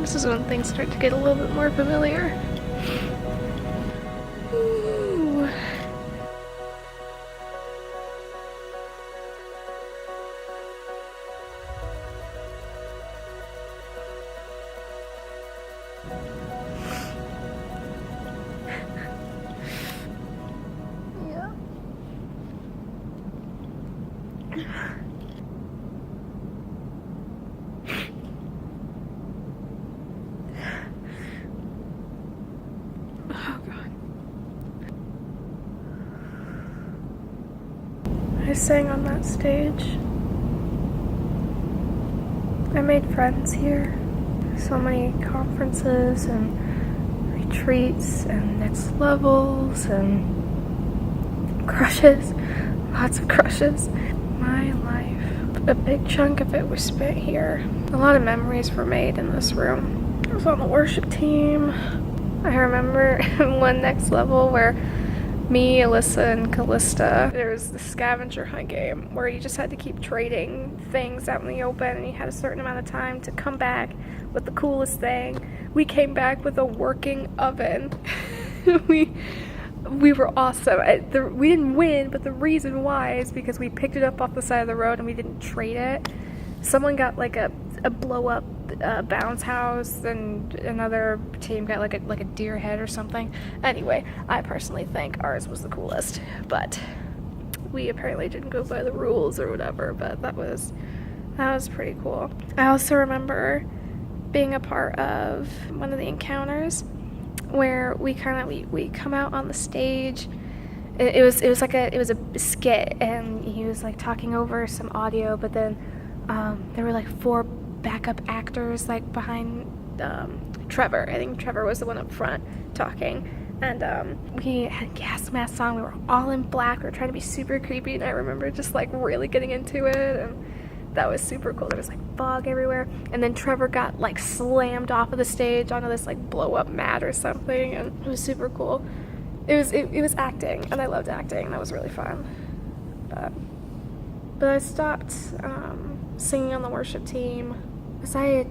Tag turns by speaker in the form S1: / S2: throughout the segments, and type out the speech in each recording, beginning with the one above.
S1: This is when things start to get a little bit more familiar. Ooh. Yeah. Oh God. I sang on that stage. I made friends here. So many conferences and retreats and next levels and crushes. Lots of crushes. My life. A big chunk of it was spent here. A lot of memories were made in this room. I was on the worship team. I remember one next level where me, Alyssa, and Callista, there was the scavenger hunt game where you just had to keep trading things out in the open, and you had a certain amount of time to come back with the coolest thing. We came back with a working oven. we were awesome. We didn't win, but the reason why is because we picked it up off the side of the road and we didn't trade it. Someone got like a blow up bounce house, and another team got like a deer head or something. Anyway, I personally think ours was the coolest, but we apparently didn't go by the rules or whatever. But that was pretty cool. I also remember being a part of one of the encounters where we come out on the stage. It was a skit, and he was like talking over some audio, but then there were like 4 backup actors like behind Trevor. I think Trevor was the one up front talking, and we had gas masks on. We were all in black. We were trying to be super creepy, and I remember just like really getting into it, and that was super cool. There was like fog everywhere, and then Trevor got like slammed off of the stage onto this like blow up mat or something, and it was super cool. It was acting, and I loved acting. That was really fun. But I stopped singing on the worship team. Was I a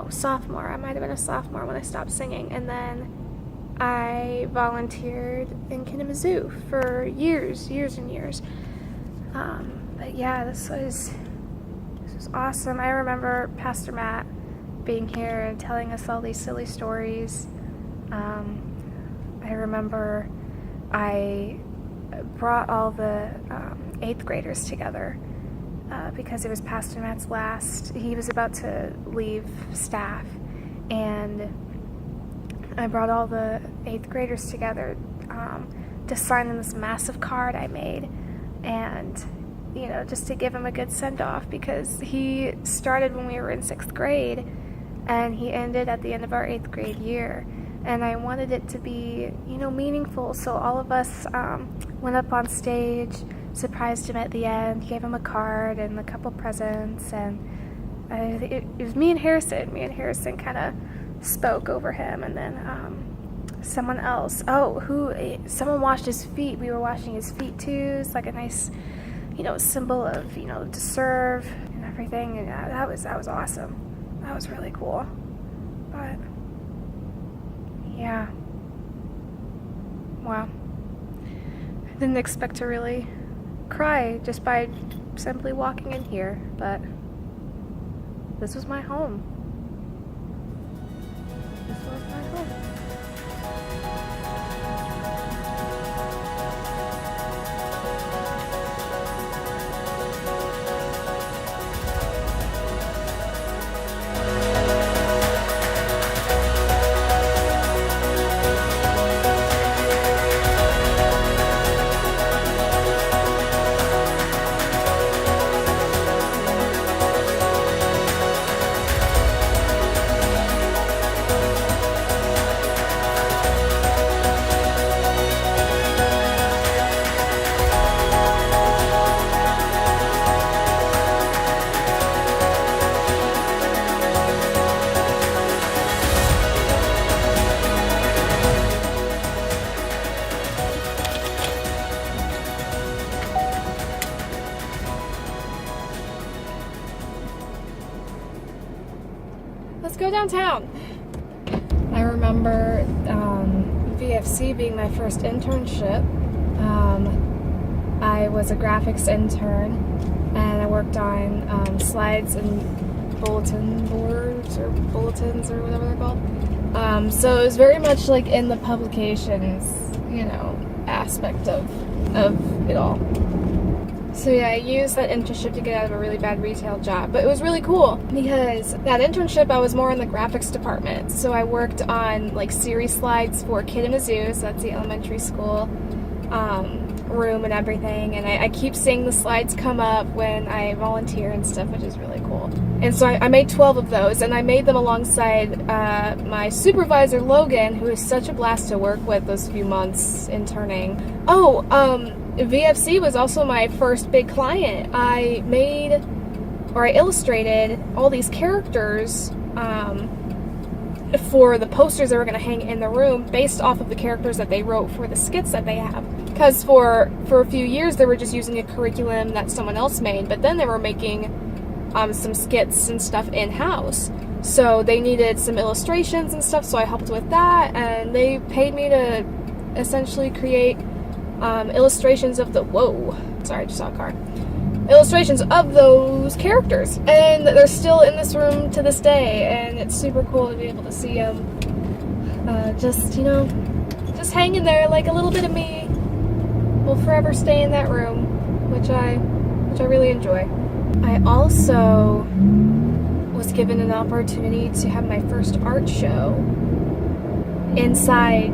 S1: sophomore? I might have been a sophomore when I stopped singing, and then I volunteered in Kalamazoo for years and years. But yeah, this was awesome. I remember Pastor Matt being here and telling us all these silly stories. I remember I brought all the 8th graders together because it was Pastor Matt's last. He was about to leave staff, and I brought all the 8th graders together to sign in this massive card I made, and just to give him a good send-off, because he started when we were in 6th grade and he ended at the end of our 8th grade year, and I wanted it to be meaningful. So all of us went up on stage, surprised him at the end, gave him a card and a couple presents, and it was me and Harrison kind of spoke over him, and then someone else, someone washed his feet. We were washing his feet too. It's like a nice symbol of to serve and everything, and that was awesome. That was really cool. But yeah, wow, I didn't expect to really cry just by simply walking in here, but this was my home. This was my home. let's go downtown. I remember VFC being my first internship. I was a graphics intern, and I worked on slides and bulletin boards or bulletins or whatever they're called. So it was very much like in the publications, you know, aspect of it all. So yeah, I used that internship to get out of a really bad retail job, but it was really cool because that internship I was more in the graphics department. So I worked on like series slides for Kid in a Zoo, so that's the elementary school room and everything, and I keep seeing the slides come up when I volunteer and stuff, which is really cool. And so I made 12 of those, and I made them alongside my supervisor Logan, who was such a blast to work with those few months interning. VFC was also my first big client. I illustrated all these characters for the posters that were going to hang in the room based off of the characters that they wrote for the skits that they have. Because for a few years they were just using a curriculum that someone else made, but then they were making some skits and stuff in-house. So they needed some illustrations and stuff, so I helped with that, and they paid me to essentially create illustrations of I just saw a car. Illustrations of those characters, and they're still in this room to this day, and it's super cool to be able to see them just hanging there. Like a little bit of me will forever stay in that room, which I really enjoy. I also was given an opportunity to have my first art show inside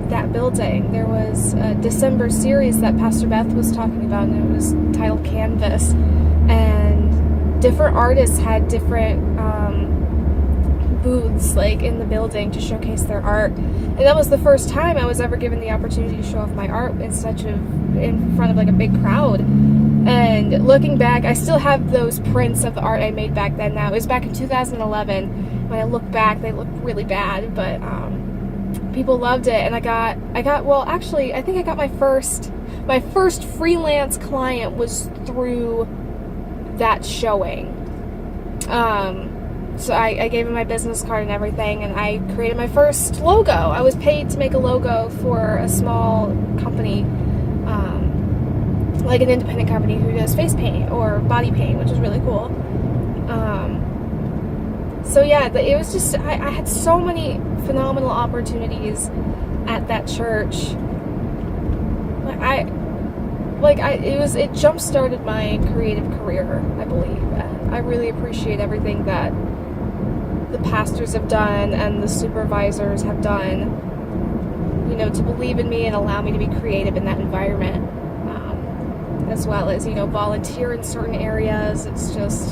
S1: that building. There was a December series that Pastor Beth was talking about, and it was titled Canvas, and different artists had different booths like in the building to showcase their art, and that was the first time I was ever given the opportunity to show off my art in front of like a big crowd. And looking back, I still have those prints of the art I made back then. Now it was back in 2011. When I look back, they look really bad, but people loved it, and I got I think I got my first freelance client was through that showing. So I gave him my business card and everything, and I created my first logo. I was paid to make a logo for a small company, like an independent company who does face paint or body paint, which is really cool. So yeah, it was just, I had so many phenomenal opportunities at that church. It jump-started my creative career, I believe. And I really appreciate everything that the pastors have done and the supervisors have done, to believe in me and allow me to be creative in that environment, as well as, volunteer in certain areas. It's just